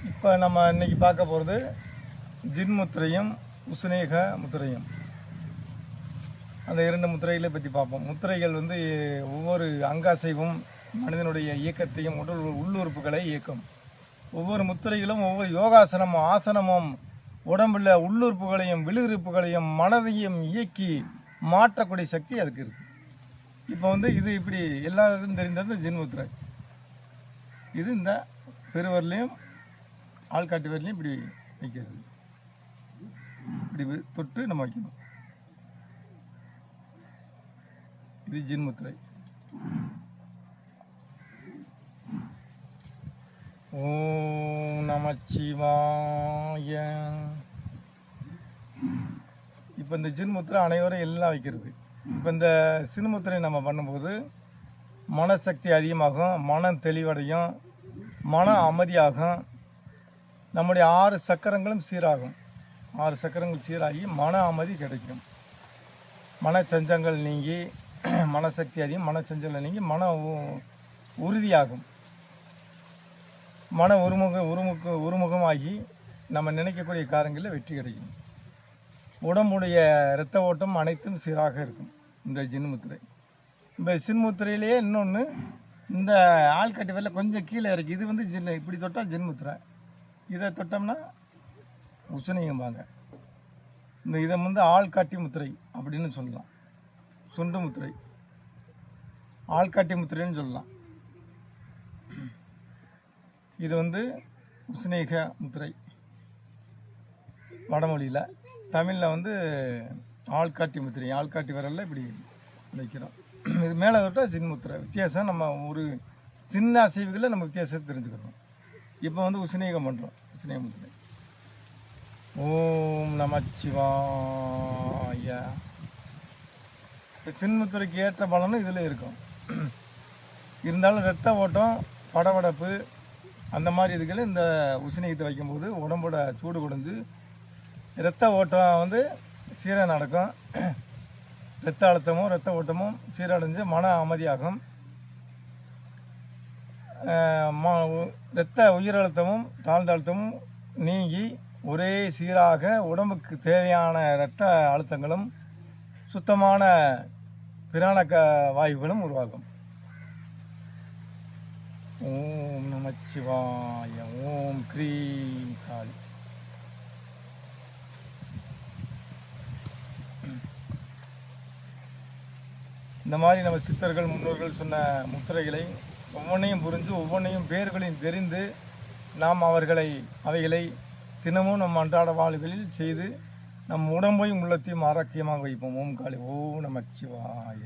இப்போ நம்ம இன்னைக்கு பார்க்க போகிறது ஜின் முத்திரையும் உசுனேக முத்திரையும். அந்த இரண்டு முத்திரைகளை பற்றி பார்ப்போம். முத்திரைகள் வந்து ஒவ்வொரு அங்காசைவும் மனிதனுடைய இயக்கத்தையும் உடல் உள்ளுறுப்புகளை இயக்கும். ஒவ்வொரு முத்திரைகளும் ஒவ்வொரு யோகாசனமும் ஆசனமும் உடம்புல உள்ளுறுப்புகளையும் விழுறுப்புகளையும் மனதையும் இயக்கி மாற்றக்கூடிய சக்தி அதுக்கு இருக்குது. இப்போ வந்து இது இப்படி எல்லாருக்கும் தெரிந்தது ஜின் முத்திரை. இது இந்த பெருவரிலையும் ஆள்காட்டி வரலையும் இப்படி வைக்கிறது. இப்படி தொட்டு நம்ம வைக்கணும். இது ஜின் முத்திரை. ஓம் நமச்சிவாய. இப்போ இந்த ஜின் முத்திரை அனைவரும் எல்லாம் வைக்கிறது. இப்போ இந்த சின் முத்திரை நம்ம பண்ணும்போது மனசக்தி அதிகமாகும், மனம் தெளிவடையும், மன அமைதியாகும், நம்முடைய 6 சக்கரங்களும் சீராகும். 6 சக்கரங்கள் சீராகி மன அமைதி கிடைக்கும். மனச்சஞ்சங்கள் நீங்கி மனசக்தி அதிகம், மனச்சஞ்சங்கள் நீங்கி மன உறுதியாகும். மன உருமுகமாகி நம்ம நினைக்கக்கூடிய காரியங்களில் வெற்றி கிடைக்கும். உடம்புடைய இரத்த ஓட்டம் அனைத்தும் சீராக இருக்கும் இந்த ஜின் முத்திரை. இந்த ஜின் முத்திரையிலேயே இன்னொன்று, இந்த ஆள்காட்டி வரல கொஞ்சம் கீழே இருக்குது. இது வந்து ஜின், இப்படி தொட்டால் ஜின் முத்திரை. இதை தொட்டோம்னா உசுனியம்பாங்க. இதை வந்து ஆள்காட்டி முத்திரை அப்படின்னு சொல்லலாம். சுண்டு முத்திரை, ஆள்காட்டி முத்திரைன்னு சொல்லலாம். இது வந்து உசுனேக முத்திரை வடமொழியில். தமிழில் வந்து ஆள்காட்டி முத்திரை. ஆள்காட்டி விரலில் இப்படி வைக்கிறோம். இது மேலே தொட்டால் ஜின் முத்திரை. வித்தியாசம் நம்ம ஒரு சின்ன அசைவுகளில் நம்ம வித்தியாசத்தை தெரிஞ்சுக்கிறோம். இப்போ வந்து உசுனேகம் பண்ணுறோம். உசுனேக முத்திரை. ஓம் நமச்சிவாய. சின்முத்திரைக்கு ஏற்ற பலனும் இதில் இருக்கும். இருந்தாலும் இரத்த ஓட்டம், படபடப்பு அந்த மாதிரி இதுகளை இந்த உசுனேகத்தை வைக்கும்போது உடம்போட சூடு குறைஞ்சு இரத்த ஓட்டம் வந்து சீராக நடக்கும். இரத்த அழுத்தமும் இரத்த ஓட்டமும் சீரடைஞ்சு மன அமைதியாகும். இரத்த உயிரழுத்தமும் தாழ்ந்த அழுத்தமும் நீங்கி ஒரே சீராக உடம்புக்கு தேவையான இரத்த அழுத்தங்களும் சுத்தமான பிராண வாயுகளும் உருவாகும். ஓம் நமச்சிவாய. ஓம் க்ரீம் காளி. இந்த மாதிரி நம்ம சித்தர்கள் முன்னோர்கள் சொன்ன முத்திரைகளை ஒவ்வொன்றையும் புரிஞ்சு ஒவ்வொன்றையும் பேர்களையும் தெரிந்து நாம் அவைகளை தினமும் நம் அன்றாட வாழ்களில் செய்து நம் உடம்பையும் உள்ளத்தையும் ஆரோக்கியமாக வைப்போம். ஓம் காளி. ஓம் நமச்சிவாய.